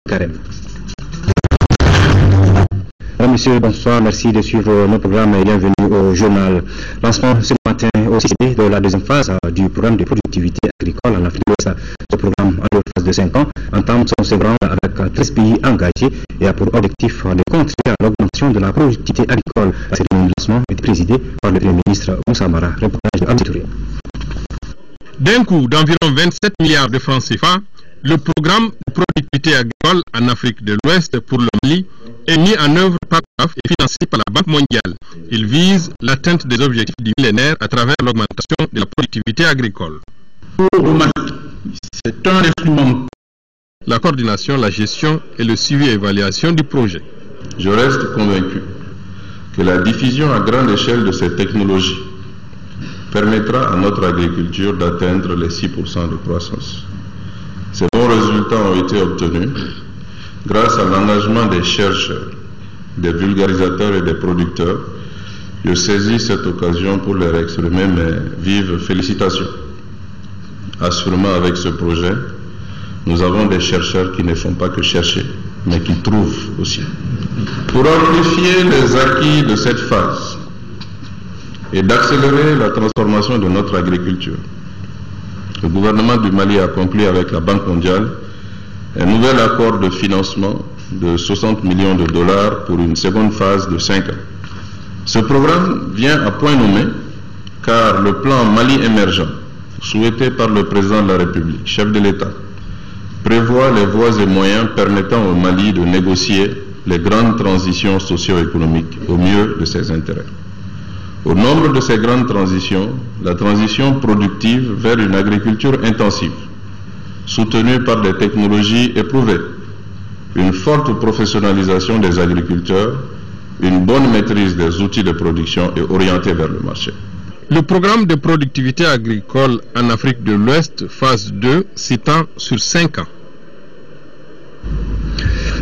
Carême. Mesdames, Messieurs, bonsoir, merci de suivre nos programmes et bienvenue au journal. Lancement ce matin au CCD de la deuxième phase du programme de productivité agricole en Afrique de l'Ouest. Ce programme, en deux phases de 5 ans, entame son second avec 13 pays engagés et a pour objectif de contribuer à l'augmentation de la productivité agricole. La cérémonie de lancement est présidée par le Premier ministre Moussa Mara. Reportage de Abdi Touré. D'un coût d'environ 27 milliards de francs CFA, le programme de productivité agricole en Afrique de l'Ouest pour le Mali est mis en œuvre par l'AF et financé par la Banque mondiale. Il vise l'atteinte des objectifs du millénaire à travers l'augmentation de la productivité agricole. Pour le Mali, c'est un instrument. La coordination, la gestion et le suivi et évaluation du projet. Je reste convaincu que la diffusion à grande échelle de ces technologies permettra à notre agriculture d'atteindre les 6% de croissance. Ces bons résultats ont été obtenus grâce à l'engagement des chercheurs, des vulgarisateurs et des producteurs. Je saisis cette occasion pour leur exprimer mes vives félicitations. Assurément, avec ce projet, nous avons des chercheurs qui ne font pas que chercher, mais qui trouvent aussi. Pour amplifier les acquis de cette phase et d'accélérer la transformation de notre agriculture, le gouvernement du Mali a conclu avec la Banque mondiale un nouvel accord de financement de 60 millions de dollars pour une seconde phase de 5 ans. Ce programme vient à point nommé car le plan Mali émergent, souhaité par le président de la République, chef de l'État, prévoit les voies et moyens permettant au Mali de négocier les grandes transitions socio-économiques au mieux de ses intérêts. Au nombre de ces grandes transitions, la transition productive vers une agriculture intensive, soutenue par des technologies éprouvées, une forte professionnalisation des agriculteurs, une bonne maîtrise des outils de production et orientée vers le marché. Le programme de productivité agricole en Afrique de l'Ouest, phase 2, s'étend sur 5 ans.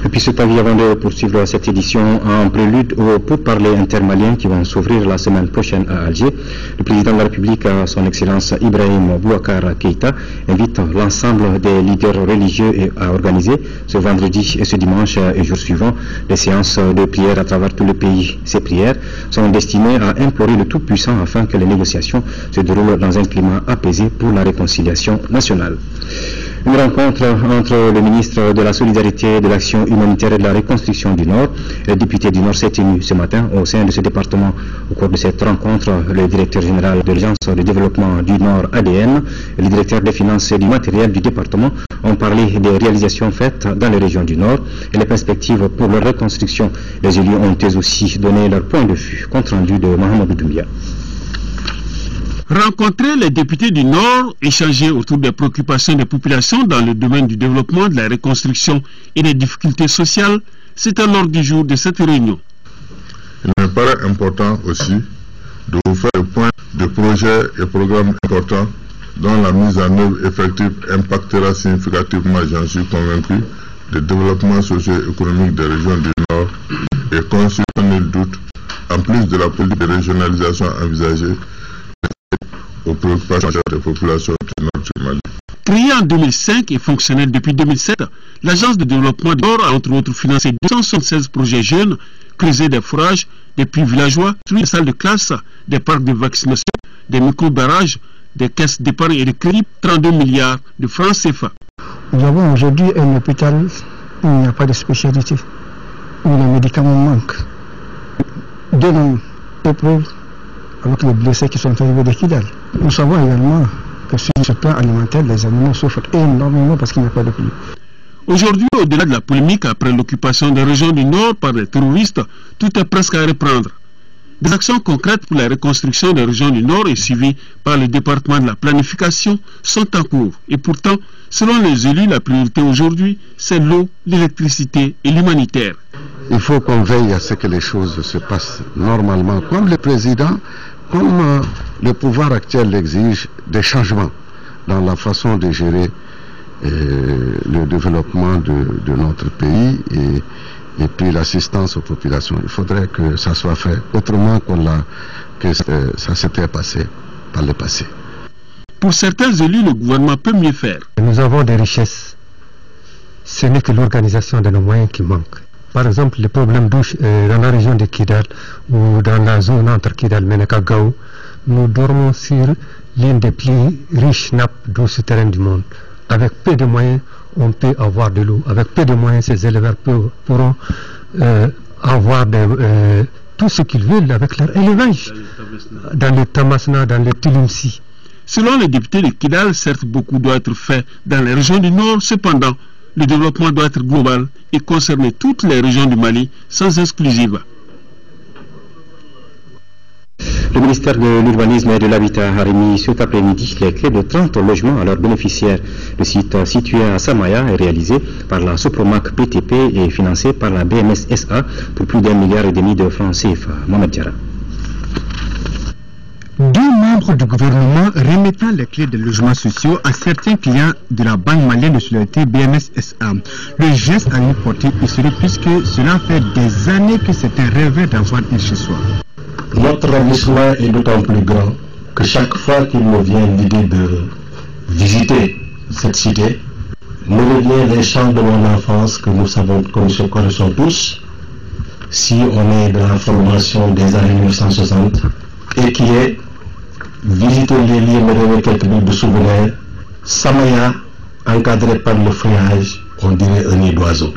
Et puis cet avis avant de poursuivre cette édition en prélude aux pourparlers intermaliens qui vont s'ouvrir la semaine prochaine à Alger. Le président de la République, son Excellence Ibrahim Boubacar Keïta, invite l'ensemble des leaders religieux à organiser ce vendredi et ce dimanche et jour suivant des séances de prière à travers tout le pays. Ces prières sont destinées à implorer le Tout-Puissant afin que les négociations se déroulent dans un climat apaisé pour la réconciliation nationale. Une rencontre entre le ministre de la Solidarité, de l'Action humanitaire et de la Reconstruction du Nord et le député du Nord s'est tenue ce matin au sein de ce département. Au cours de cette rencontre, le directeur général de l'Agence de développement du Nord ADN et le directeur des finances et du matériel du département ont parlé des réalisations faites dans les régions du Nord et les perspectives pour leur reconstruction. Les élus ont aussi donné leur point de vue. Compte rendu de Mohamed Doumbia. Rencontrer les députés du Nord, échanger autour des préoccupations des populations dans le domaine du développement, de la reconstruction et des difficultés sociales, c'est à l'ordre du jour de cette réunion. Il me paraît important aussi de vous faire le point de projets et programmes importants dont la mise en œuvre effective impactera significativement, j'en suis convaincu, le développement socio-économique des régions du Nord et constitue sans nul doute, en plus de la politique de régionalisation envisagée, aux préoccupations des populations du Nord du Mali. Créée en 2005 et fonctionnelle depuis 2007, l'Agence de développement du Nord a entre autres financé 276 projets jeunes, creusé des forages, des puits villageois, des salles de classe, des parcs de vaccination, des micro-barrages, des caisses d'épargne et de crédit, 32 milliards de francs CFA. Nous avons aujourd'hui un hôpital où il n'y a pas de spécialité, où les médicaments manquent. Donnons épreuve avec les blessés qui sont arrivés de Kidal. Nous savons également que sur ce plan alimentaire, les animaux souffrent énormément parce qu'il n'y a pas de pluie. Aujourd'hui, au-delà de la polémique après l'occupation des régions du Nord par les terroristes, tout est presque à reprendre. Des actions concrètes pour la reconstruction des régions du Nord et suivies par le département de la planification sont en cours. Et pourtant, selon les élus, la priorité aujourd'hui, c'est l'eau, l'électricité et l'humanitaire. Il faut qu'on veille à ce que les choses se passent normalement, comme le président, comme le pouvoir actuel l'exige, des changements dans la façon de gérer le développement de notre pays et puis l'assistance aux populations. Il faudrait que ça soit fait autrement que ça s'était passé par le passé. Pour certains élus, le gouvernement peut mieux faire. Nous avons des richesses ce n'est que l'organisation de nos moyens qui manque. Par exemple, les problèmes d'eau dans la région de Kidal ou dans la zone entre Kidal et Menakagao, nous dormons sur l'une des plus riches nappes d'eau souterraine du monde. Avec peu de moyens, on peut avoir de l'eau. Avec peu de moyens, ces éleveurs pourront avoir tout ce qu'ils veulent avec leur élevage dans le Tamasna, dans le Tilimsi. Selon les députés de Kidal, certes, beaucoup doit être fait dans les régions du Nord. Cependant, le développement doit être global et concerner toutes les régions du Mali, sans exclusive. Le ministère de l'Urbanisme et de l'Habitat a remis cet après-midi les clés de 30 logements à leurs bénéficiaires. Le site situé à Samaya est réalisé par la Sopromac BTP et financé par la BMS SA pour plus d'1,5 milliard de francs CFA. Mohamed Diarra. 2 membres du gouvernement remettant les clés des logements sociaux à certains clients de la Banque malienne de solidarité BMS SA. Le geste a une portée historique puisque cela fait des années que certains rêvaient d'avoir un chez soi. Notre ravissement est d'autant plus grand que chaque fois qu'il nous vient l'idée de visiter cette cité, nous revient les chants de mon enfance que nous savons, que nous connaissons tous, si on est de la formation des années 1960, et qui est visiter les lieux, me donner quelques minutes de souvenirs, Samaya, encadré par le feuillage, on dirait un nid d'oiseau.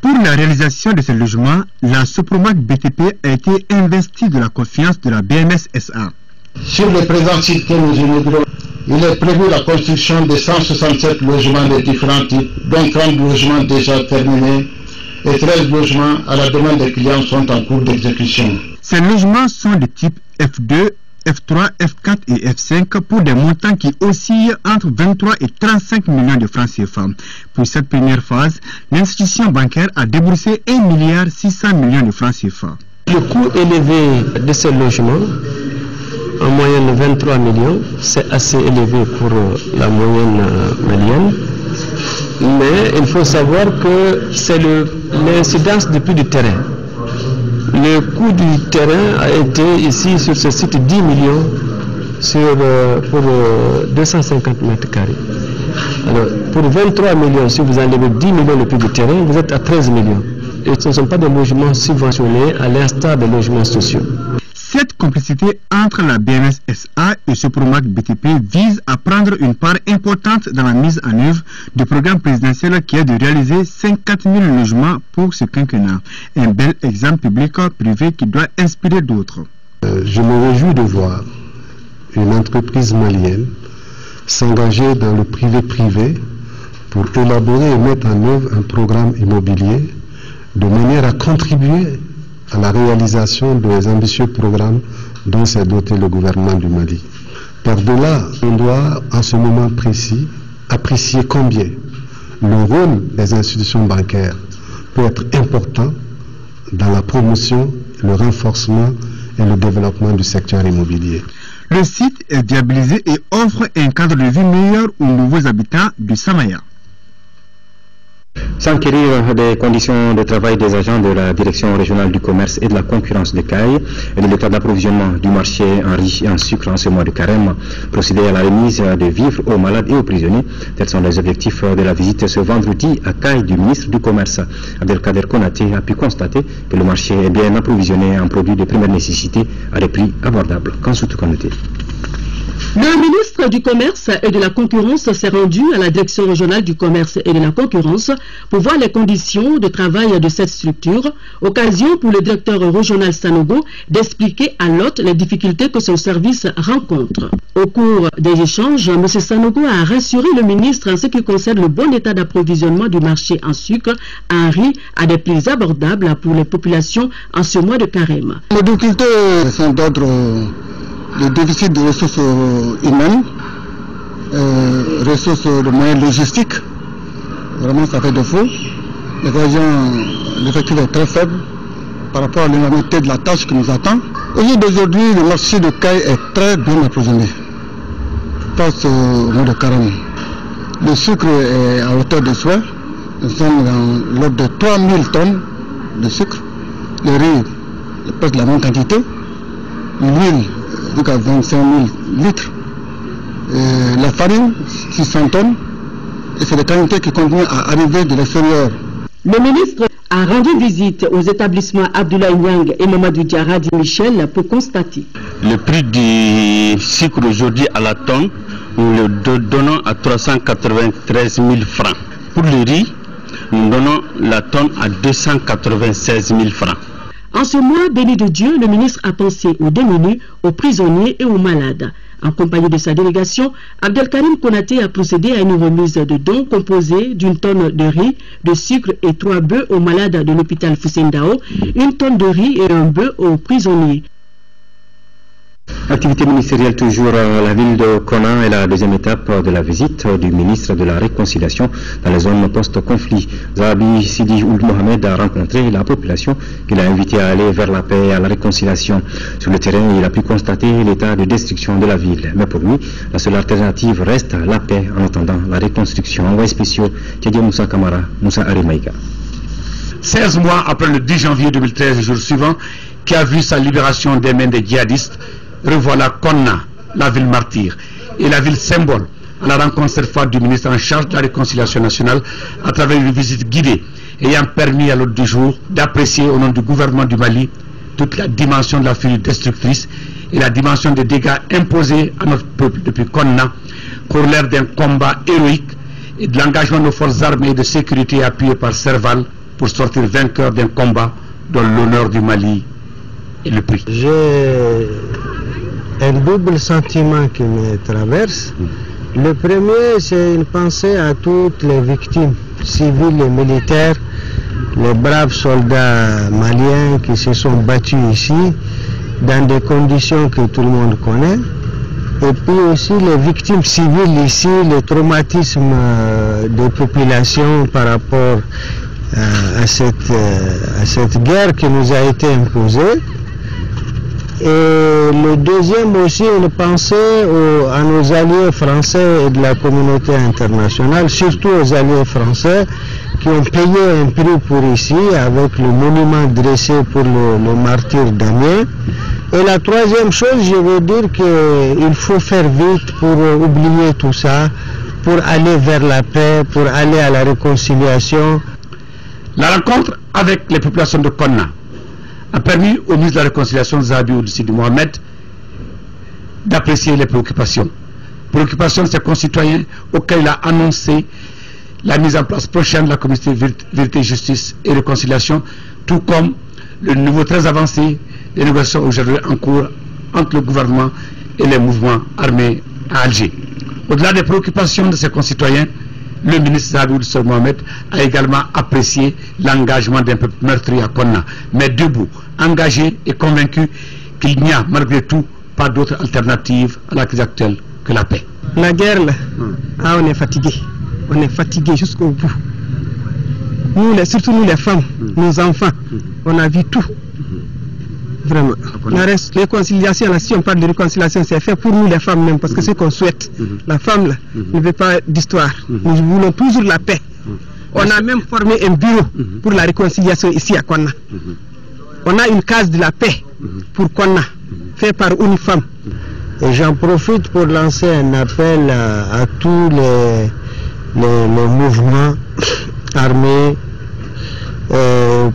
Pour la réalisation de ce logement, la Sopromac BTP a été investie de la confiance de la BMS SA. Sur le présent site que nous inaugurons, il est prévu la construction de 167 logements de différents types, dont 30 logements déjà terminés et 13 logements à la demande des clients sont en cours d'exécution. Ces logements sont de type F2, F3, F4 et F5 pour des montants qui oscillent entre 23 et 35 millions de francs CFA. Pour cette première phase, l'institution bancaire a déboursé 1,6 milliard de francs CFA. Le coût élevé de ces logements, en moyenne 23 millions, c'est assez élevé pour la moyenne malienne. Mais il faut savoir que c'est l'incidence du prix du terrain. Le coût du terrain a été ici sur ce site 10 millions pour 250 mètres carrés. Alors pour 23 millions, si vous enlevez 10 millions le prix du terrain, vous êtes à 13 millions. Et ce ne sont pas des logements subventionnés à l'instar des logements sociaux. Cette complicité entre la BMS SA et Sopromac BTP vise à prendre une part importante dans la mise en œuvre du programme présidentiel qui est de réaliser 54 000 logements pour ce quinquennat. Un bel exemple public-privé qui doit inspirer d'autres. Je me réjouis de voir une entreprise malienne s'engager dans le privé-privé pour élaborer et mettre en œuvre un programme immobilier de manière à contribuer à la réalisation des ambitieux programmes dont s'est doté le gouvernement du Mali. Par-delà, on doit, en ce moment précis, apprécier combien le rôle des institutions bancaires peut être important dans la promotion, le renforcement et le développement du secteur immobilier. Le site est viabilisé et offre un cadre de vie meilleur aux nouveaux habitants de Samaya. S'enquérir des conditions de travail des agents de la Direction régionale du commerce et de la concurrence de Caille et de l'état d'approvisionnement du marché en riz et en sucre en ce mois de carême, procéder à la remise de vivres aux malades et aux prisonniers. Tels sont les objectifs de la visite ce vendredi à Caille du ministre du Commerce. Abdelkader Konaté a pu constater que le marché est bien approvisionné en produits de première nécessité à des prix abordables. Kansutu Konaté. Le ministre du Commerce et de la Concurrence s'est rendu à la Direction régionale du commerce et de la concurrence pour voir les conditions de travail de cette structure, occasion pour le directeur régional Sanogo d'expliquer à l'hôte les difficultés que son service rencontre. Au cours des échanges, M. Sanogo a rassuré le ministre en ce qui concerne le bon état d'approvisionnement du marché en sucre, en riz, à des prix abordables pour les populations en ce mois de carême. Les difficultés sont d'ordre le déficit de ressources humaines, ressources de moyens logistiques, vraiment ça fait défaut. L'effectif est très faible par rapport à l'énormité de la tâche qui nous attend. Au jour d'aujourd'hui, le marché de Caille est très bien approvisionné. Passe au mois de carême. Le sucre est à hauteur de souhait. Nous sommes dans l'ordre de 3000 tonnes de sucre. Le riz, presque la même quantité. L'huile, jusqu'à 25 000 litres. La farine, 600 tonnes. Et c'est des quantités qui continuent à arriver de l'extérieur. Le ministre a rendu visite aux établissements Abdoulaye Niang et Mamadou Diarra dit Michel pour constater. Le prix du sucre aujourd'hui à la tonne, nous le donnons à 393 000 francs. Pour le riz, nous donnons la tonne à 296 000 francs. En ce mois béni de Dieu, le ministre a pensé aux démunis, aux prisonniers et aux malades. En compagnie de sa délégation, Abdelkarim Konaté a procédé à une remise de dons composée d'une tonne de riz, de sucre et 3 bœufs aux malades de l'hôpital Foussendao, une tonne de riz et un bœuf aux prisonniers. Activité ministérielle toujours à la ville de Konna est la deuxième étape de la visite du ministre de la Réconciliation dans les zones post-conflit. Zahabi Sidi Ould Mohamed a rencontré la population qu'il a invité à aller vers la paix et à la réconciliation. Sur le terrain, il a pu constater l'état de destruction de la ville. Mais pour lui, la seule alternative reste la paix en attendant la reconstruction. Envoyé spéciaux, Tchadja Moussa Kamara, Moussa Arimaïga. 16 mois après le 10 janvier 2013, le jour suivant, qui a vu sa libération des mains des djihadistes, revoilà Konna, la ville martyre, et la ville symbole, à la rencontre cette fois du ministre en charge de la réconciliation nationale à travers une visite guidée ayant permis à l'ordre du jour d'apprécier au nom du gouvernement du Mali toute la dimension de la furie destructrice et la dimension des dégâts imposés à notre peuple depuis Konna, corollaire d'un combat héroïque et de l'engagement de nos forces armées de sécurité appuyées par Serval pour sortir vainqueur d'un combat dont l'honneur du Mali est le prix. J'ai un double sentiment qui me traverse. Le premier, c'est une pensée à toutes les victimes civiles et militaires, les braves soldats maliens qui se sont battus ici dans des conditions que tout le monde connaît. Et puis aussi les victimes civiles ici, le traumatisme des populations par rapport à cette guerre qui nous a été imposée. Et le deuxième aussi, une pensée à nos alliés français et de la communauté internationale, surtout aux alliés français qui ont payé un prix pour ici avec le monument dressé pour le martyr d'Amiens. Et la troisième chose, je veux dire qu'il faut faire vite pour oublier tout ça, pour aller vers la paix, pour aller à la réconciliation. La rencontre avec les populations de Konna a permis au ministre de la Réconciliation, Zahabi Ould Sidi Mohamed, d'apprécier les préoccupations. Préoccupations de ses concitoyens auxquels il a annoncé la mise en place prochaine de la communauté Vérité, Justice et Réconciliation, tout comme le niveau très avancé des négociations aujourd'hui en cours entre le gouvernement et les mouvements armés à Alger. Au-delà des préoccupations de ses concitoyens, le ministre Zahabi Ould Sidi Mohamed a également apprécié l'engagement d'un peuple meurtri à Konna, mais debout, engagé et convaincu qu'il n'y a malgré tout pas d'autre alternative à la crise actuelle que la paix. La guerre là, on est fatigué jusqu'au bout. Nous, surtout nous les femmes, nos enfants, on a vu tout. Vraiment. La réconciliation, là, si on parle de réconciliation, c'est fait pour nous les femmes même, parce que c'est ce qu'on souhaite. La femme là, ne veut pas d'histoire. Nous voulons toujours la paix. On a même formé un bureau pour la réconciliation ici à Konna. On a une case de la paix pour Konna, fait par une femme. Et j'en profite pour lancer un appel à tous les mouvements armés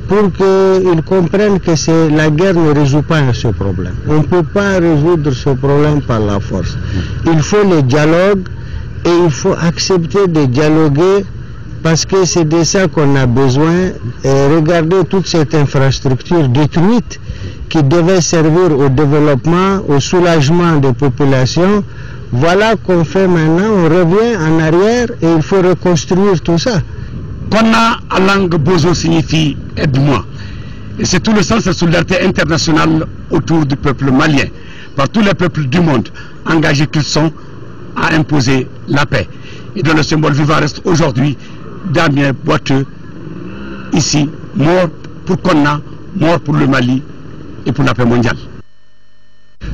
pour qu'ils comprennent que la guerre ne résout pas ce problème. On ne peut pas résoudre ce problème par la force. Il faut le dialogue et il faut accepter de dialoguer parce que c'est de ça qu'on a besoin. Et regardez toute cette infrastructure détruite qui devait servir au développement, au soulagement des populations. Voilà qu'on fait maintenant, on revient en arrière et il faut reconstruire tout ça. Konna en langue bozo signifie aide-moi. Et c'est tout le sens de la solidarité internationale autour du peuple malien, par tous les peuples du monde, engagés qu'ils sont à imposer la paix. Et dont le symbole vivant reste aujourd'hui Damien Boiteux, ici, mort pour Konna, mort pour le Mali et pour la paix mondiale.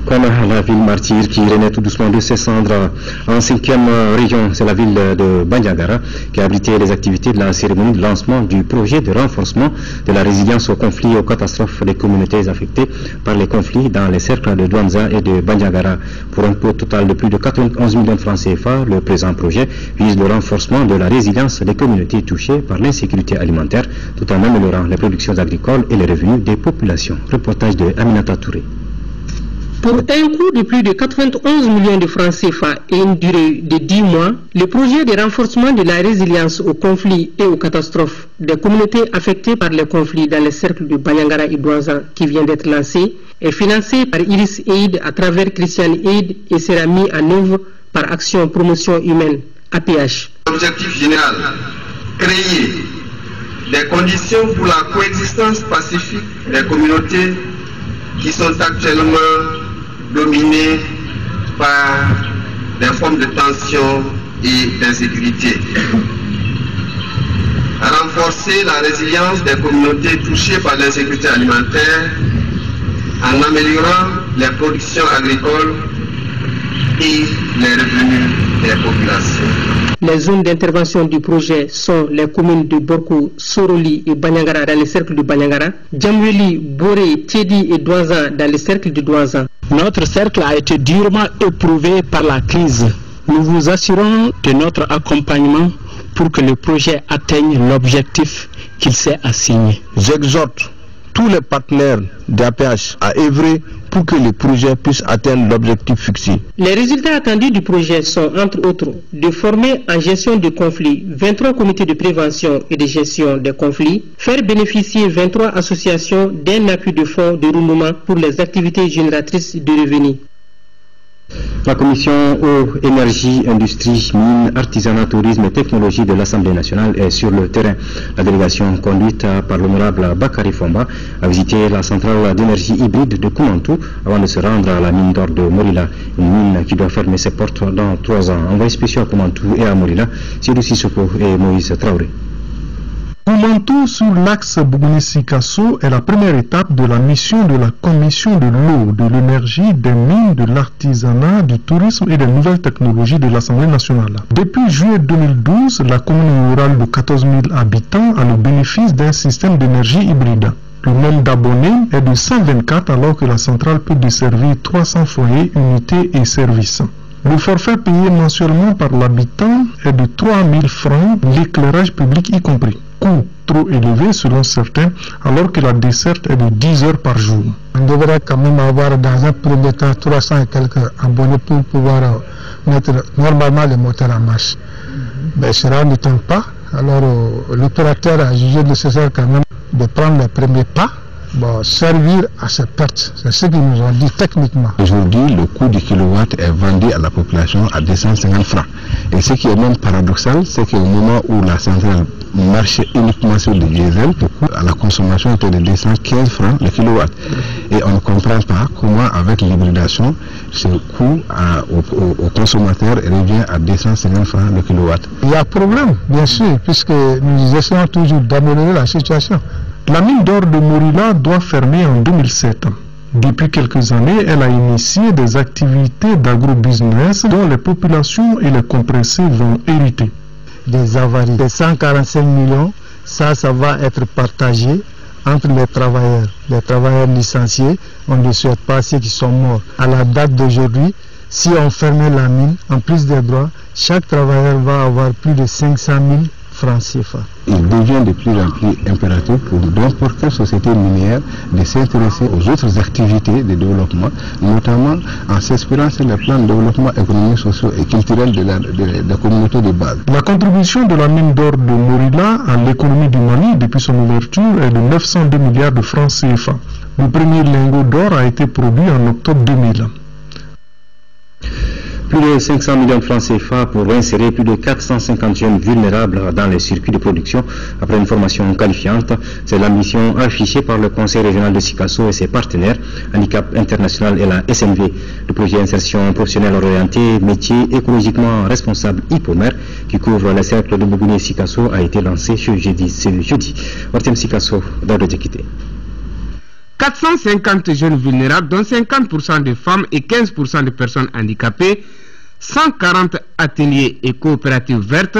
Comme la ville martyre qui renaît tout doucement de ses cendres. En 5e région, c'est la ville de Bandiagara qui a abrité les activités de la cérémonie de lancement du projet de renforcement de la résilience aux conflits et aux catastrophes des communautés affectées par les conflits dans les cercles de Douanza et de Bandiagara. Pour un coût total de plus de 91 millions de francs CFA, le présent projet vise le renforcement de la résilience des communautés touchées par l'insécurité alimentaire tout en améliorant les productions agricoles et les revenus des populations. Reportage de Aminata Touré. Pour un coût de plus de 91 millions de francs CFA et une durée de 10 mois, le projet de renforcement de la résilience aux conflits et aux catastrophes des communautés affectées par les conflits dans les cercles de Bandiagara et Douanza qui vient d'être lancé est financé par Iris Aid à travers Christian Aid et sera mis en œuvre par Action Promotion Humaine, APH. L'objectif général, créer des conditions pour la coexistence pacifique des communautés qui sont actuellement dominés par des formes de tension et d'insécurité. Renforcer la résilience des communautés touchées par l'insécurité alimentaire en améliorant les productions agricoles et les revenus des populations. Les zones d'intervention du projet sont les communes de Borkou, Soroli et Bandiagara dans le cercle de Bandiagara, Djamweli, Boré, Tiedi et Douanza dans le cercle de Douanza. Notre cercle a été durement éprouvé par la crise. Nous vous assurons de notre accompagnement pour que le projet atteigne l'objectif qu'il s'est assigné. J'exhorte tous les partenaires d'APH à œuvrer pour que le projet puisse atteindre l'objectif fixé. Les résultats attendus du projet sont, entre autres, de former en gestion de conflits 23 comités de prévention et de gestion des conflits, faire bénéficier 23 associations d'un appui de fonds de roulement pour les activités génératrices de revenus. La commission eau, énergie, industrie, mines, artisanat, tourisme et technologie de l'Assemblée nationale est sur le terrain. La délégation conduite par l'honorable Bakary Fomba a visité la centrale d'énergie hybride de Koumantou avant de se rendre à la mine d'or de Morila, une mine qui doit fermer ses portes dans 3 ans. Envoyé spécial à Koumantou et à Morila, Sidou Sissoko et Moïse Traoré. Koumantou sur l'axe Bougouni-Sikasso est la première étape de la mission de la Commission de l'eau, de l'énergie, des mines, de l'artisanat, du tourisme et des nouvelles technologies de l'Assemblée nationale. Depuis juillet 2012, la commune rurale de 14 000 habitants a le bénéfice d'un système d'énergie hybride. Le nombre d'abonnés est de 124 alors que la centrale peut desservir 300 foyers, unités et services. Le forfait payé mensuellement par l'habitant est de 3 000 francs, l'éclairage public y compris. Coût trop élevé selon certains, alors que la desserte est de 10 heures par jour. On devrait quand même avoir dans un premier temps 300 et quelques abonnés pour pouvoir mettre normalement les moteurs en marche. Mais cela ne tient pas, alors l'opérateur a jugé nécessaire quand même de prendre les premiers pas. Servir à ces pertes, c'est ce qu'ils nous ont dit techniquement. Aujourd'hui, le coût du kilowatt est vendu à la population à 250 francs. Et ce qui est même paradoxal, c'est qu'au moment où la centrale marche uniquement sur le diesel, le coût à la consommation était de 215 francs le kilowatt. Et on ne comprend pas comment, avec l'hybridation, ce coût au consommateur revient à 250 francs le kilowatt. Il y a problème, bien sûr, puisque nous essayons toujours d'améliorer la situation. La mine d'or de Morila doit fermer en 2007. Depuis quelques années, elle a initié des activités d'agro-business dont les populations et les compressés vont hériter. Des avaries de 145 millions, ça va être partagé entre les travailleurs. Les travailleurs licenciés, on ne souhaite pas ceux qui sont morts. À la date d'aujourd'hui, si on fermait la mine, en plus des droits, chaque travailleur va avoir plus de 500 000 francs CFA. Il devient de plus en plus impératif pour n'importe quelle société minière de s'intéresser aux autres activités de développement, notamment en s'inspirant sur les plans de développement économique, social et culturel de la communauté de base. La contribution de la mine d'or de Morila à l'économie du Mali depuis son ouverture est de 902 milliards de francs CFA. Le premier lingot d'or a été produit en octobre 2000. Plus de 500 millions de francs CFA pour insérer plus de 450 jeunes vulnérables dans les circuits de production après une formation qualifiante. C'est l'ambition affichée par le Conseil régional de Sikasso et ses partenaires, Handicap International et la SNV. Le projet Insertion professionnelle orientée, métier écologiquement responsable IPOMER, qui couvre les cercles de Bougouni et Sikasso, a été lancé ce jeudi. Ortem Sikasso, d'Ordre d'Équité. 450 jeunes vulnérables, dont 50% de femmes et 15% de personnes handicapées, 140 ateliers et coopératives vertes,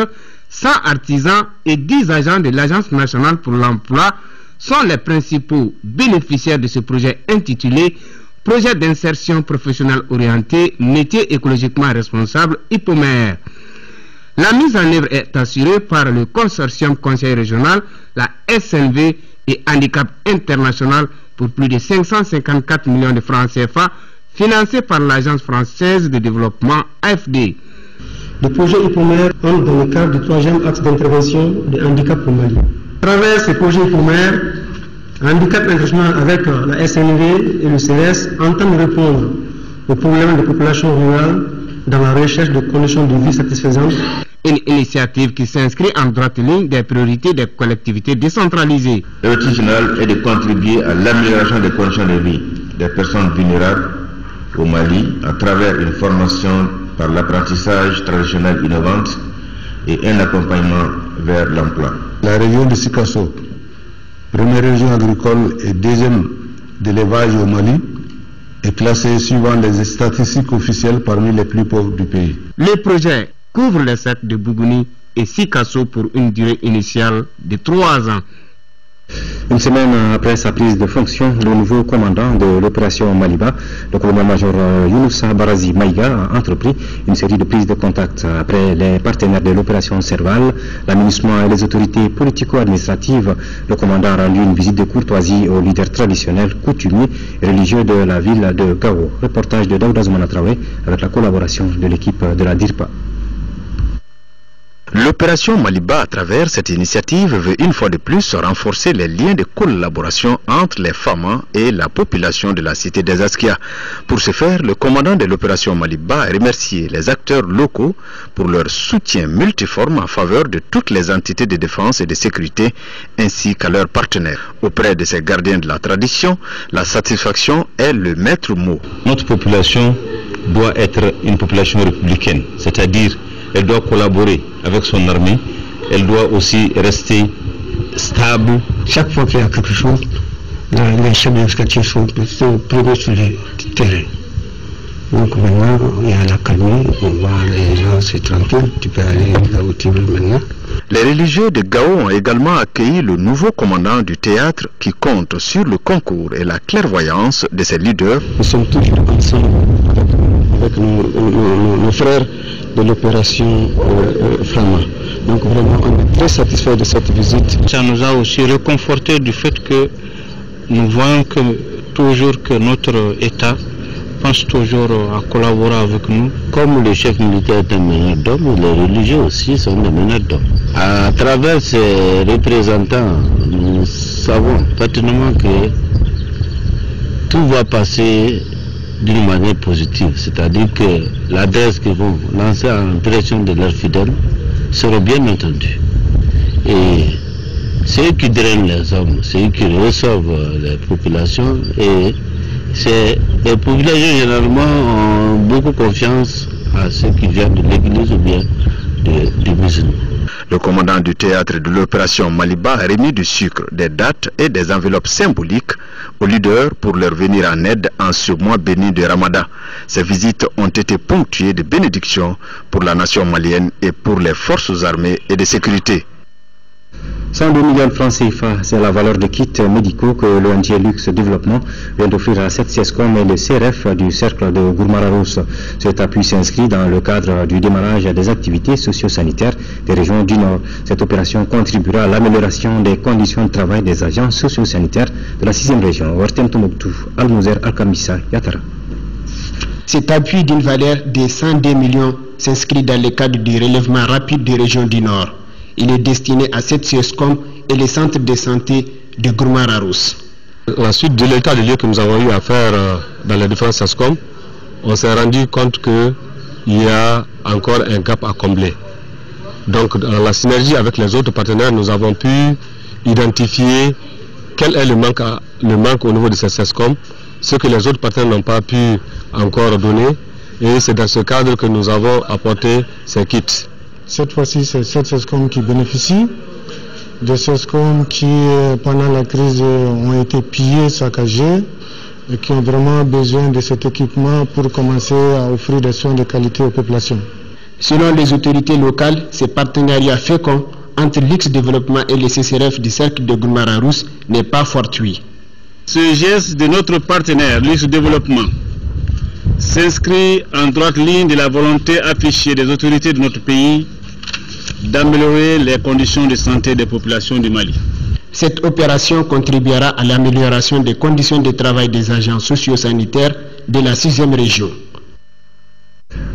100 artisans et 10 agents de l'Agence nationale pour l'emploi sont les principaux bénéficiaires de ce projet intitulé Projet d'insertion professionnelle orienté, métier écologiquement responsable, IPOMER. La mise en œuvre est assurée par le consortium conseil régional, la SNV et Handicap International pour plus de 554 millions de francs CFA, financé par l'Agence française de développement AFD. Le projet IPOMER entre dans le cadre du 3e axe d'intervention de handicap au Mali. À travers ce projet IPOMER, Handicap International avec la SNV et le CES entendent répondre aux problèmes des populations rurales dans la recherche de conditions de vie satisfaisantes. Une initiative qui s'inscrit en droite ligne des priorités des collectivités décentralisées. L'objectif général est de contribuer à l'amélioration des conditions de vie des personnes vulnérables au Mali à travers une formation par l'apprentissage traditionnel innovante et un accompagnement vers l'emploi. La région de Sikasso, première région agricole et deuxième de l'élevage au Mali, est classée suivant les statistiques officielles parmi les plus pauvres du pays. Les projets couvrent les secteurs de Bougouni et Sikasso pour une durée initiale de 3 ans. Une semaine après sa prise de fonction, le nouveau commandant de l'opération Maliba, le colonel-major Younoussa Barazi Maïga, a entrepris une série de prises de contact après les partenaires de l'opération Serval, l'aménagement et les autorités politico-administratives. Le commandant a rendu une visite de courtoisie aux leaders traditionnels, coutumiers et religieux de la ville de Gao. Reportage de Daouda Zoumana Traoré avec la collaboration de l'équipe de la DIRPA. L'opération Maliba, à travers cette initiative, veut une fois de plus renforcer les liens de collaboration entre les femmes et la population de la cité des Askia. Pour ce faire, le commandant de l'opération Maliba a remercié les acteurs locaux pour leur soutien multiforme en faveur de toutes les entités de défense et de sécurité, ainsi qu'à leurs partenaires. Auprès de ces gardiens de la tradition, la satisfaction est le maître mot. Notre population doit être une population républicaine, c'est-à-dire elle doit collaborer avec son armée, elle doit aussi rester stable. Chaque fois qu'il y a quelque chose, les chefs d'initiative sont présents sur le terrain. Donc maintenant, il y a la calmie, on voit les gens, c'est tranquille, tu peux aller là où tu veux maintenant. Les religieux de Gao ont également accueilli le nouveau commandant du théâtre qui compte sur le concours et la clairvoyance de ses leaders. Nous sommes toujours ensemble avec nos frères de l'opération Frama. Donc vraiment, on est très satisfait de cette visite. Ça nous a aussi réconforté du fait que nous voyons que notre État pense toujours à collaborer avec nous. Comme le chef militaire est un meneur d'hommes, les religieux aussi sont des meneurs d'hommes. À travers ces représentants, nous savons pertinemment que tout va passer d'une manière positive, c'est-à-dire que l'adresse qu'ils vont lancer en direction de leurs fidèles sera bien entendue. Et c'est eux qui drainent les hommes, c'est eux qui reçoivent les populations, et les populations généralement ont beaucoup confiance à ceux qui viennent de l'église ou bien du musulman. Le commandant du théâtre de l'opération Maliba a remis du sucre, des dattes et des enveloppes symboliques aux leaders pour leur venir en aide en ce mois béni de Ramadan. Ces visites ont été ponctuées de bénédictions pour la nation malienne et pour les forces armées et de sécurité. 102 millions de francs CFA, c'est la valeur de kits médicaux que l'ONG Luxe Développement vient d'offrir à cette CESCOM et le CRF du cercle de Gourmararos. Cet appui s'inscrit dans le cadre du démarrage des activités socio-sanitaires des régions du Nord. Cette opération contribuera à l'amélioration des conditions de travail des agents socio-sanitaires de la 6e région. Ouartem Tombouctou, Al-Mouzer, Al-Kamissa, Yatara. Cet appui d'une valeur de 102 millions s'inscrit dans le cadre du relèvement rapide des régions du Nord. Il est destiné à cette CESCOM et les centres de santé de Gourmararos. La suite de l'état de lieu que nous avons eu à faire dans les différentes CESCOM, on s'est rendu compte qu'il y a encore un gap à combler. Donc dans la synergie avec les autres partenaires, nous avons pu identifier quel est le manque au niveau de ces CESCOM, ce que les autres partenaires n'ont pas pu encore donner, et c'est dans ce cadre que nous avons apporté ces kits. Cette fois-ci, c'est cette CESCOM qui bénéficie. des SESCOM qui, pendant la crise, ont été pillés, saccagés, et qui ont vraiment besoin de cet équipement pour commencer à offrir des soins de qualité aux populations. Selon les autorités locales, ces partenariats féconds entre l'X Développement et les CCRF du cercle de Goumara-Rousse n'est pas fortuit. Ce geste de notre partenaire, l'X Développement, s'inscrit en droite ligne de la volonté affichée des autorités de notre pays d'améliorer les conditions de santé des populations du Mali. Cette opération contribuera à l'amélioration des conditions de travail des agents socio-sanitaires de la 6e région.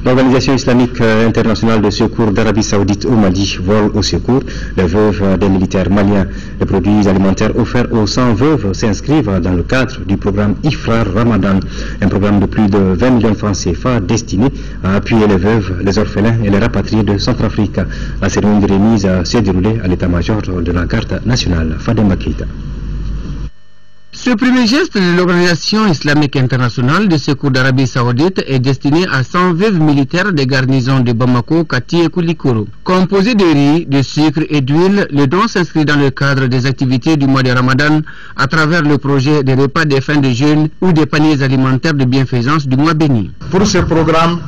L'Organisation islamique internationale de secours d'Arabie Saoudite au Mali vole au secours les veuves des militaires maliens. Les produits alimentaires offerts aux 100 veuves s'inscrivent dans le cadre du programme Ifrar Ramadan, un programme de plus de 20 millions de francs CFA destiné à appuyer les veuves, les orphelins et les rapatriés de Centrafrique. La cérémonie de remise s'est déroulée à l'état-major de la garde nationale, Fadema Keïta. Ce premier geste de l'Organisation islamique internationale de secours d'Arabie Saoudite est destiné à 100 veuves militaires des garnisons de Bamako, Kati et Koulikoro. Composé de riz, de sucre et d'huile, le don s'inscrit dans le cadre des activités du mois de Ramadan à travers le projet des repas des fins de jeûne ou des paniers alimentaires de bienfaisance du mois béni. Pour ce programme,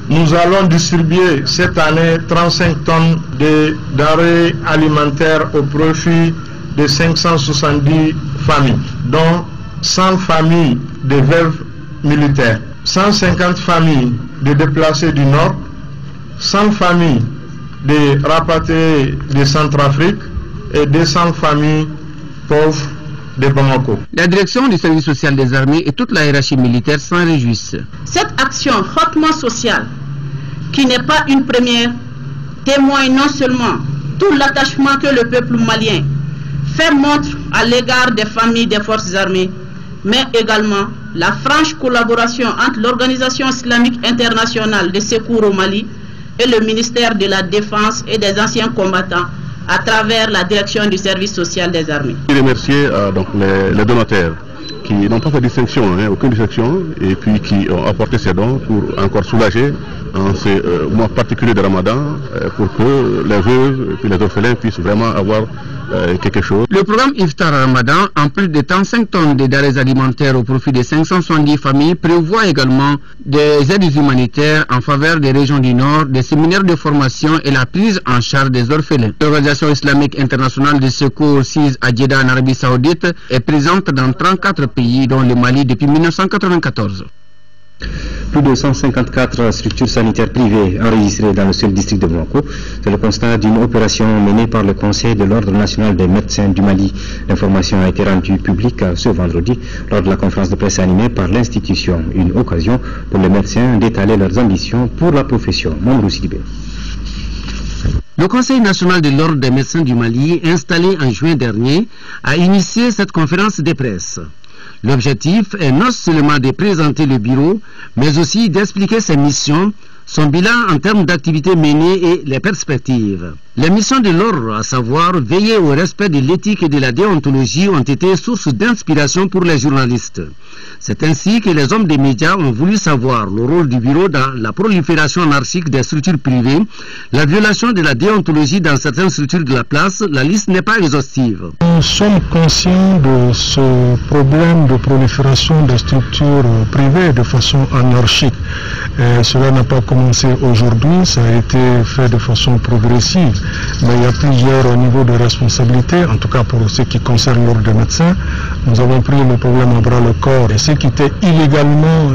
nous allons distribuer cette année 35 tonnes de denrées alimentaires au profit de 570 familles, dont 100 familles de veuves militaires, 150 familles de déplacés du Nord, 100 familles de rapatriés de Centrafrique et 200 familles pauvres de Bamako. La direction du service social des armées et toute la hiérarchie militaire s'en réjouissent. Cette action hautement sociale, qui n'est pas une première, témoigne non seulement tout l'attachement que le peuple malien fait montre à l'égard des familles des forces armées, mais également la franche collaboration entre l'Organisation islamique internationale de secours au Mali et le ministère de la Défense et des anciens combattants à travers la direction du service social des armées. Je remercie donc les donateurs qui n'ont pas fait distinction, aucune distinction, et puis qui ont apporté ces dons pour encore soulager en ce mois particulier de Ramadan pour que les veuves et les orphelins puissent vraiment avoir quelque chose. Le programme Iftar Ramadan, en plus de 35 tonnes de denrées alimentaires au profit de 570 familles, prévoit également des aides humanitaires en faveur des régions du Nord, des séminaires de formation et la prise en charge des orphelins. L'Organisation islamique internationale de secours SIS à Jeddah en Arabie Saoudite est présente dans 34 pays, dont le Mali depuis 1994. Plus de 154 structures sanitaires privées enregistrées dans le seul district de Bamako. C'est le constat d'une opération menée par le Conseil de l'Ordre national des médecins du Mali. L'information a été rendue publique ce vendredi lors de la conférence de presse animée par l'institution. Une occasion pour les médecins d'étaler leurs ambitions pour la profession. Mamrou Sidibé. Le Conseil national de l'Ordre des médecins du Mali, installé en juin dernier, a initié cette conférence de presse. L'objectif est non seulement de présenter le bureau, mais aussi d'expliquer ses missions, son bilan en termes d'activités menées et les perspectives. Les missions de l'ordre, à savoir veiller au respect de l'éthique et de la déontologie, ont été source d'inspiration pour les journalistes. C'est ainsi que les hommes des médias ont voulu savoir le rôle du bureau dans la prolifération anarchique des structures privées, la violation de la déontologie dans certaines structures de la place. La liste n'est pas exhaustive. Nous sommes conscients de ce problème de prolifération des structures privées de façon anarchique. Cela n'a pas commencé aujourd'hui, ça a été fait de façon progressive. Mais il y a plusieurs niveaux de responsabilité, en tout cas pour ce qui concerne l'ordre des médecins. Nous avons pris le problème à bras le corps et ceux qui étaient illégalement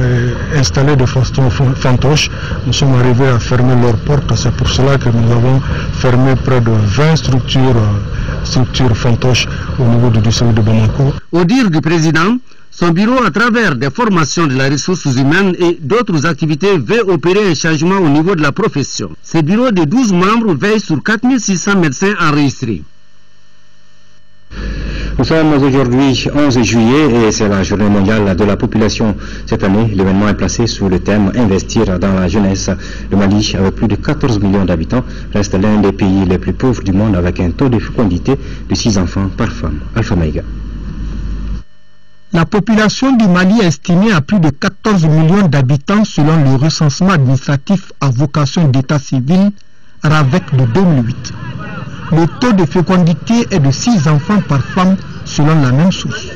installés de façon fantoche, nous sommes arrivés à fermer leurs portes. C'est pour cela que nous avons fermé près de 20 structures fantoches au niveau du district de Bamako. Au dire du président, son bureau, à travers des formations de la ressource humaine et d'autres activités, veut opérer un changement au niveau de la profession. Ce bureau de 12 membres veille sur 4600 médecins enregistrés. Nous sommes aujourd'hui 11 juillet et c'est la journée mondiale de la population. Cette année, l'événement est placé sous le thème « Investir dans la jeunesse ». Le Mali, avec plus de 14 millions d'habitants, reste l'un des pays les plus pauvres du monde avec un taux de fécondité de 6 enfants par femme. Alpha Maïga. La population du Mali est estimée à plus de 14 millions d'habitants selon le recensement administratif à vocation d'état civil RAVEC de 2008. Le taux de fécondité est de 6 enfants par femme selon la même source.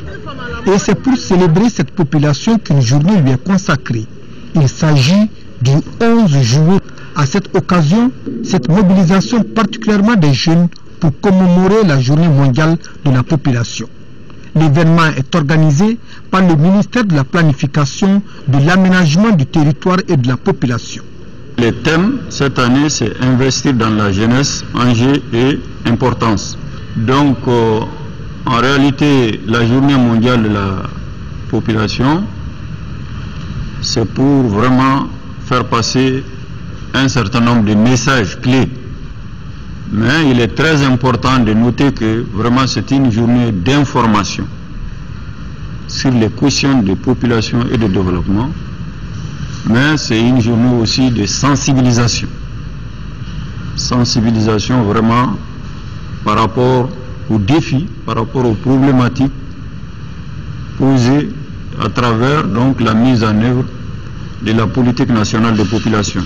Et c'est pour célébrer cette population qu'une journée lui est consacrée. Il s'agit du 11 juillet. À cette occasion, cette mobilisation particulièrement des jeunes pour commémorer la journée mondiale de la population. L'événement est organisé par le ministère de la Planification, de l'Aménagement du territoire et de la population. Le thème cette année, c'est investir dans la jeunesse, enjeux et importance. Donc, en réalité, la journée mondiale de la population, c'est pour vraiment faire passer un certain nombre de messages clés. Mais il est très important de noter que vraiment c'est une journée d'information sur les questions de population et de développement. Mais c'est une journée aussi de sensibilisation. Sensibilisation vraiment par rapport aux défis, par rapport aux problématiques posées à travers donc la mise en œuvre de la politique nationale de population.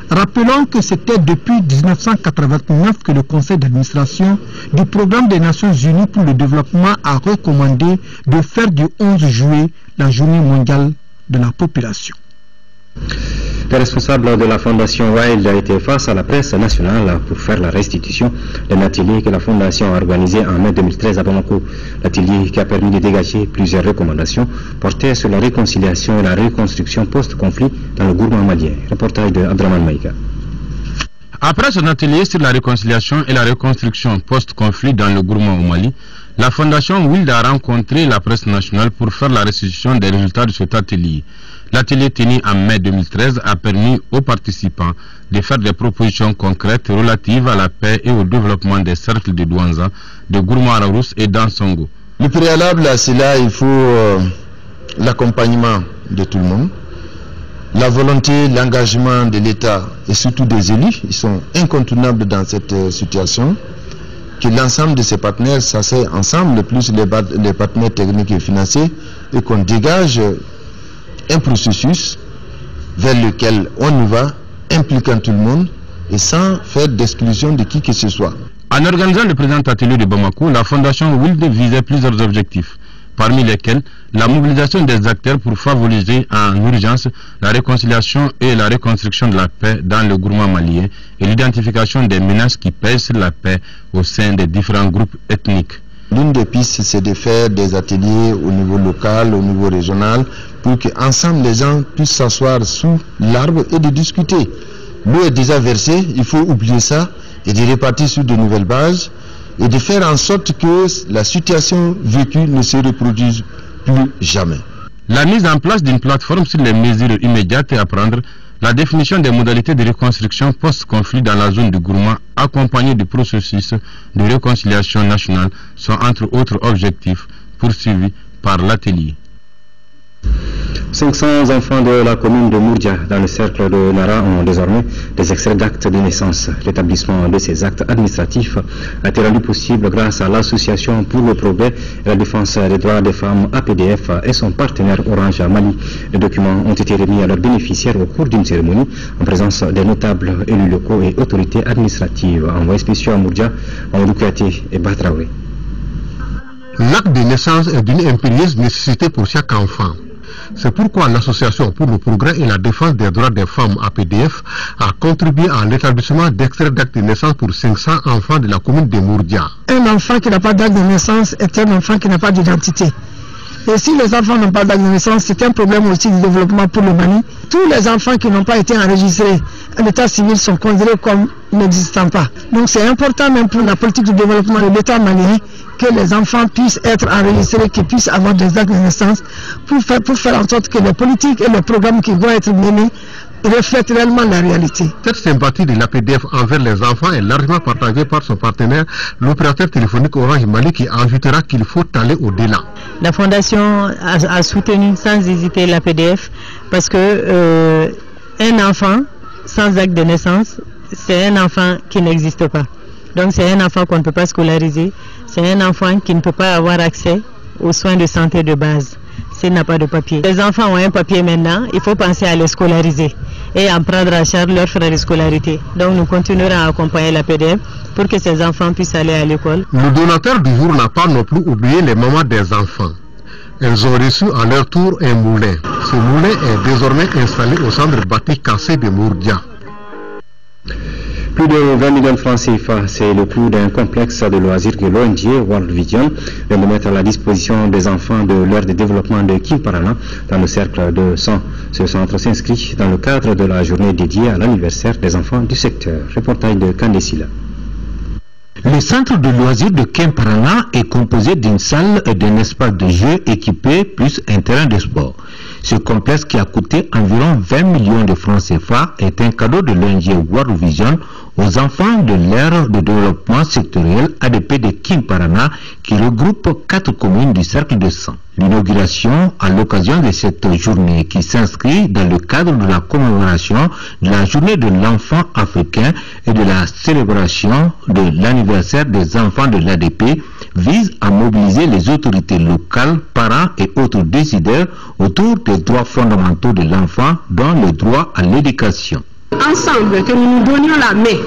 Rappelons que c'était depuis 1989 que le conseil d'administration du programme des Nations Unies pour le développement a recommandé de faire du 11 juillet la journée mondiale de la population. Le responsable de la fondation Wild a été face à la presse nationale pour faire la restitution d'un atelier que la fondation a organisé en mai 2013 à Bamako. L'atelier qui a permis de dégager plusieurs recommandations portées sur la réconciliation et la reconstruction post-conflit dans le Gourma malien. Reportage de Abdraman Maïka. Après son atelier sur la réconciliation et la reconstruction post-conflit dans le Gourma au Mali, la fondation Wild a rencontré la presse nationale pour faire la restitution des résultats de cet atelier. L'atelier tenu en mai 2013 a permis aux participants de faire des propositions concrètes relatives à la paix et au développement des cercles de Douanza, de Gourma Ararous et d'Ansongo. Le préalable à cela, il faut l'accompagnement de tout le monde, la volonté, l'engagement de l'État et surtout des élus. Ils sont incontournables dans cette situation. Que l'ensemble de ces partenaires s'asseyent ensemble, plus les partenaires techniques et financiers, et qu'on dégage un processus vers lequel on y va, impliquant tout le monde et sans faire d'exclusion de qui que ce soit. En organisant le présent atelier de Bamako, la fondation Wild visait plusieurs objectifs, parmi lesquels la mobilisation des acteurs pour favoriser en urgence la réconciliation et la reconstruction de la paix dans le Gourma malien et l'identification des menaces qui pèsent sur la paix au sein des différents groupes ethniques. L'une des pistes, c'est de faire des ateliers au niveau local, au niveau régional, pour qu'ensemble les gens puissent s'asseoir sous l'arbre et de discuter. L'eau est déjà versée, il faut oublier ça et de repartir sur de nouvelles bases et de faire en sorte que la situation vécue ne se reproduise plus jamais. La mise en place d'une plateforme sur les mesures immédiates à prendre, la définition des modalités de reconstruction post-conflit dans la zone du Gourma, accompagnée du processus de réconciliation nationale, sont entre autres objectifs poursuivis par l'atelier. 500 enfants de la commune de Mourdia dans le cercle de Nara ont désormais des extraits d'actes de naissance. L'établissement de ces actes administratifs a été rendu possible grâce à l'Association pour le progrès et la défense des droits des femmes APDF et son partenaire Orange Mali. Les documents ont été remis à leurs bénéficiaires au cours d'une cérémonie en présence des notables élus locaux et autorités administratives. Envoyés spéciaux à Mourdia, Amadou Kouyaté et Batraoui. L'acte de naissance est d'une impérieuse nécessité pour chaque enfant. C'est pourquoi l'Association pour le progrès et la défense des droits des femmes APDF a contribué à l'établissement d'extraits d'actes de naissance pour 500 enfants de la commune de Mourdia. Un enfant qui n'a pas d'acte de naissance est un enfant qui n'a pas d'identité. Et si les enfants n'ont pas d'acte de naissance, c'est un problème aussi de développement pour le Mali. Tous les enfants qui n'ont pas été enregistrés à l'état civil sont considérés comme n'existant pas. Donc c'est important même pour la politique de développement de l'État malien que les enfants puissent être enregistrés, qu'ils puissent avoir des actes de naissance pour faire en sorte que les politiques et les programmes qui vont être menés reflètent réellement la réalité. Cette sympathie de l'APDF envers les enfants est largement partagée par son partenaire, l'opérateur téléphonique Orange Mali, qui ajoutera qu'il faut aller au-delà. La Fondation a soutenu sans hésiter l'APDF parce que un enfant sans acte de naissance, c'est un enfant qui n'existe pas. Donc c'est un enfant qu'on ne peut pas scolariser, c'est un enfant qui ne peut pas avoir accès aux soins de santé de base s'il n'a pas de papier. Les enfants ont un papier maintenant, il faut penser à les scolariser. et en prendre en charge leurs frais de scolarité. Donc nous continuerons à accompagner la PDF pour que ces enfants puissent aller à l'école. Le donateur du jour n'a pas non plus oublié les mamans des enfants. Elles ont reçu à leur tour un moulin. Ce moulin est désormais installé au centre bâti cassé de Mourdia. Plus de 20 millions de francs CFA, c'est le coût d'un complexe de loisirs que l'ONG World Vision vient de mettre à la disposition des enfants de l'heure de développement de Kimparana dans le cercle de 100. Ce centre s'inscrit dans le cadre de la journée dédiée à l'anniversaire des enfants du secteur. Reportage de Kandesila. Le centre de loisirs de Kimparana est composé d'une salle et d'un espace de jeu équipé plus un terrain de sport. Ce complexe qui a coûté environ 20 millions de francs CFA est un cadeau de l'ONG World Vision aux enfants de l'ère de développement sectoriel ADP de Kimparana qui regroupe 4 communes du cercle de 100. L'inauguration à l'occasion de cette journée qui s'inscrit dans le cadre de la commémoration de la journée de l'enfant africain et de la célébration de l'anniversaire des enfants de l'ADP vise à mobiliser les autorités locales, parents et autres décideurs autour des droits fondamentaux de l'enfant, dont le droit à l'éducation. Ensemble, que nous nous donnions la main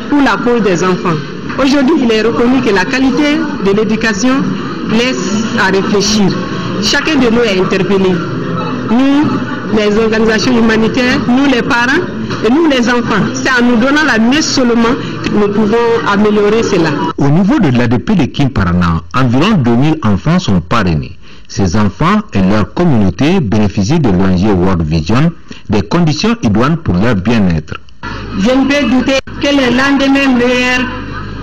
pour la cause des enfants. Aujourd'hui, il est reconnu que la qualité de l'éducation laisse à réfléchir. Chacun de nous est interpellé. Nous, les organisations humanitaires, nous les parents et nous les enfants. C'est en nous donnant la main seulement que nous pouvons améliorer cela. Au niveau de l'ADP de Kimparana, environ 2000 enfants sont parrainés. Ces enfants et leur communauté bénéficient de l'ONG World Vision des conditions idoines pour leur bien-être. Je ne peux douter que les lendemains meilleurs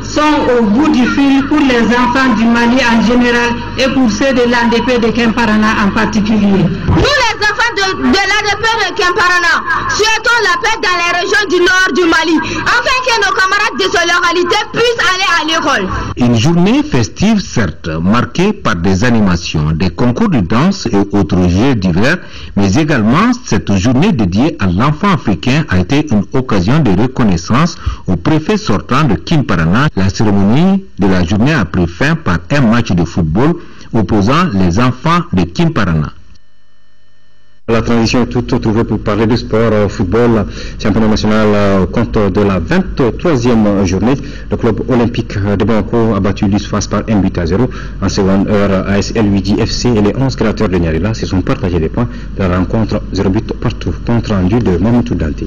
sont au bout du fil pour les enfants du Mali en général et pour ceux de l'ADP de Kimparana en particulier. Nous les enfants de l'ADP de Kimparana souhaitons la paix dans les régions du nord du Mali afin que nos camarades de ces localités puissent aller à l'école. Une journée festive certes, marquée par des animations, des concours de danse et autres jeux divers, mais également cette journée dédiée à l'enfant africain a été une occasion de reconnaissance au préfet sortant de Kimparana. La cérémonie de la journée a pris fin par un match de football opposant les enfants de Kimparana. La transition est toute trouvée pour parler de sport football. Championnat national compte de la 23e journée. Le club olympique de Bamako a battu l'USFAS par 1-0. En seconde heure, ASL Luigi FC et les 11 créateurs de Nyarila se sont partagés des points de la rencontre 0 but partout. Compte rendu de Mamoudou Dante.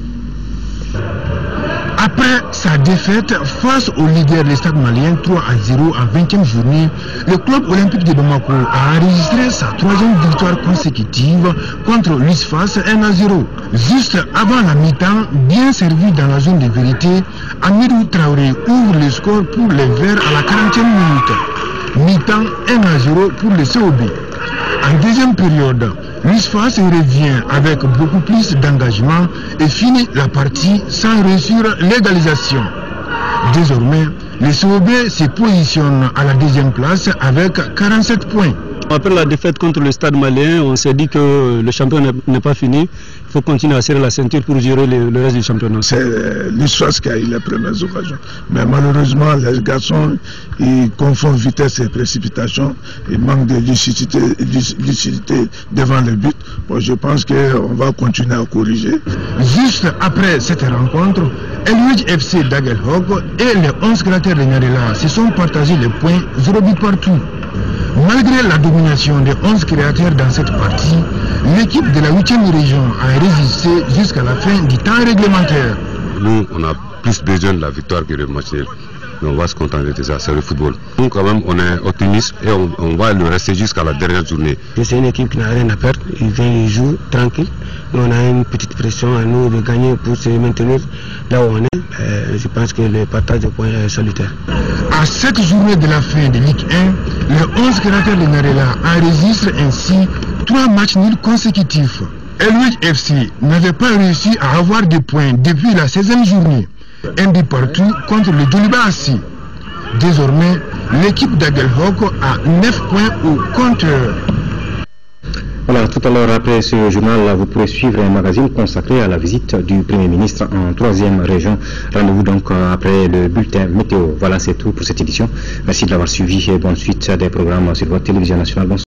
Après sa défaite face au leader de stade malien 3-0 en 20e journée, le club olympique de Bamako a enregistré sa 3e victoire consécutive contre l'USFAS 1-0. Juste avant la mi-temps, bien servi dans la zone de vérité, Amirou Traoré ouvre le score pour les Verts à la 40e minute. Mi-temps 1-0 pour le COB. En deuxième période, l'USFAS revient avec beaucoup plus d'engagement et finit la partie sans réussir l'égalisation. Désormais, le COB se positionne à la deuxième place avec 47 points. Après la défaite contre le stade malien, on s'est dit que le championnat n'est pas fini. Il faut continuer à serrer la ceinture pour gérer le reste du championnat. C'est l'USFAS qui a eu les premières occasions. Mais malheureusement, les garçons, ils confondent vitesse et précipitation. Ils manquent de lucidité devant le but. Bon, je pense qu'on va continuer à corriger. Juste après cette rencontre, LUJ FC d'Agelhog et les 11 créateurs de Nyarela se sont partagés les points 0 but partout. Malgré la domination des 11 créateurs dans cette partie, l'équipe de la 8e région a résisté jusqu'à la fin du temps réglementaire. Nous, on a plus besoin de la victoire que le match nul. Mais on va se contenter de ça, c'est le football. Nous, quand même, on est optimiste et on va le rester jusqu'à la dernière journée. C'est une équipe qui n'a rien à perdre, ils viennent, ils jouent tranquille. Nous, on a une petite pression à nous de gagner pour se maintenir là où on est. Je pense que le partage de points est salutaire. À cette journée de la fin de Ligue 1, les 11 créateurs de Nyarela enregistrent ainsi 3 matchs nuls consécutifs. LUJ FC n'avait pas réussi à avoir des points depuis la 16e journée. Un but partout contre le Djoliba Assi. Désormais, l'équipe d'Agelhog a 9 points au compteur. Voilà, tout à l'heure, après ce journal, vous pourrez suivre un magazine consacré à la visite du Premier ministre en 3e région. Rendez-vous donc après le bulletin météo. Voilà, c'est tout pour cette édition. Merci de l'avoir suivi et bonne suite des programmes sur votre télévision nationale. Bonsoir.